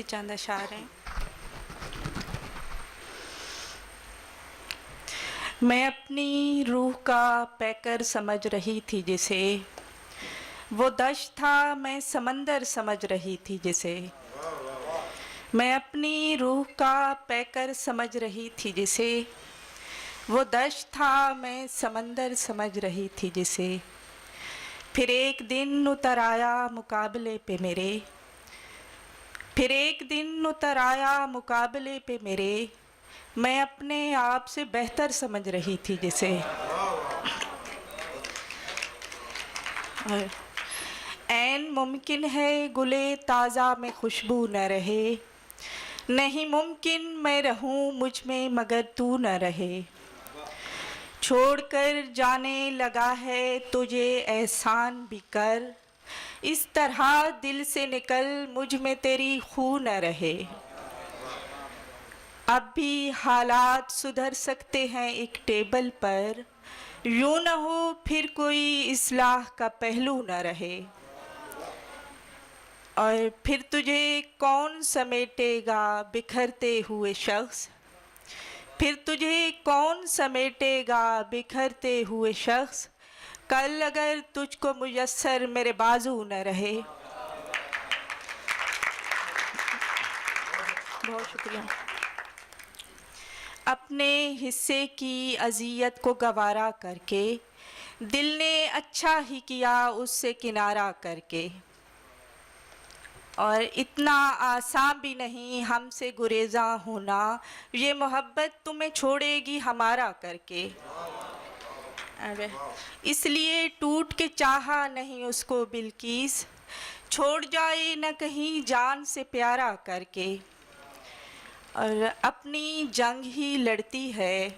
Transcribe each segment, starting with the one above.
चंद अशार हैं। मैं अपनी रूह का पैकर समझ रही थी जिसे, वो दश्त था मैं समंदर समझ रही थी जिसे। मैं अपनी रूह का पैकर समझ रही थी जिसे, वो दश्त था मैं समंदर समझ रही थी जिसे। फिर एक दिन उतर आया मुकाबले पे मेरे, फिर एक दिन उतर आया मुकाबले पे मेरे। मैं अपने आप से बेहतर समझ रही थी जिसे। ऐन मुमकिन है गुले ताज़ा में खुशबू न रहे, नहीं मुमकिन मैं रहूं मुझ में मगर तू न रहे। छोड़कर जाने लगा है तुझे एहसान भी कर, इस तरह दिल से निकल मुझ में तेरी खू न रहे। अब भी हालात सुधर सकते हैं एक टेबल पर, यूं न हो फिर कोई इस्लाह का पहलू न रहे। और फिर तुझे कौन समेटेगा बिखरते हुए शख्स, फिर तुझे कौन समेटेगा बिखरते हुए शख्स, कल अगर तुझको मुयस्सर मेरे बाजू न रहे। बहुत शुक्रिया। अपने हिस्से की अज़ियत को गवारा करके दिल ने अच्छा ही किया उससे किनारा करके। और इतना आसान भी नहीं हमसे गुरेज़ा होना, ये मोहब्बत तुम्हें छोड़ेगी हमारा करके। अरे इसलिए टूट के चाहा नहीं उसको बिल्किस, छोड़ जाए न कहीं जान से प्यारा करके। और अपनी जंग ही लड़ती है,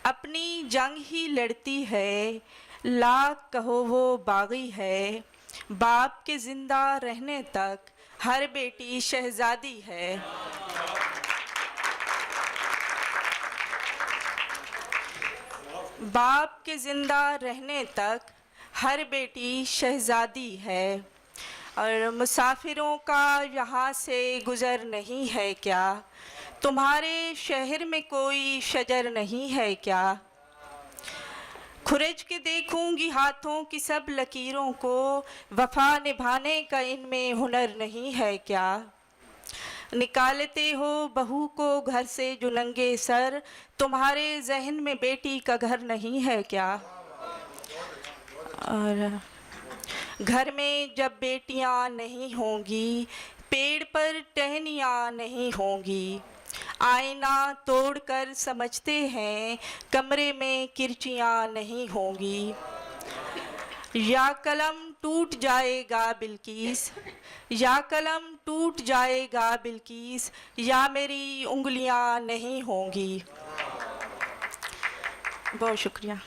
अपनी जंग ही लड़ती है, लाख कहो वो बागी है। बाप के ज़िंदा रहने तक हर बेटी शहज़ादी है। बाप के ज़िंदा रहने तक हर बेटी शहज़ादी है। और मुसाफिरों का यहाँ से गुज़र नहीं है क्या, तुम्हारे शहर में कोई शजर नहीं है क्या। खुरच के देखूंगी हाथों की सब लकीरों को, वफा निभाने का इनमें हुनर नहीं है क्या। निकालते हो बहू को घर से जो नंगे सर, तुम्हारे जहन में बेटी का घर नहीं है क्या। और घर में जब बेटियां नहीं होंगी, पेड़ पर टहनियाँ नहीं होंगी। आईना तोड़कर समझते हैं कमरे में किरचियाँ नहीं होंगी। या कलम टूट जाएगा बिल्किस, या कलम टूट जाएगा बिल्किस, या मेरी उंगलियां नहीं होंगी। बहुत शुक्रिया।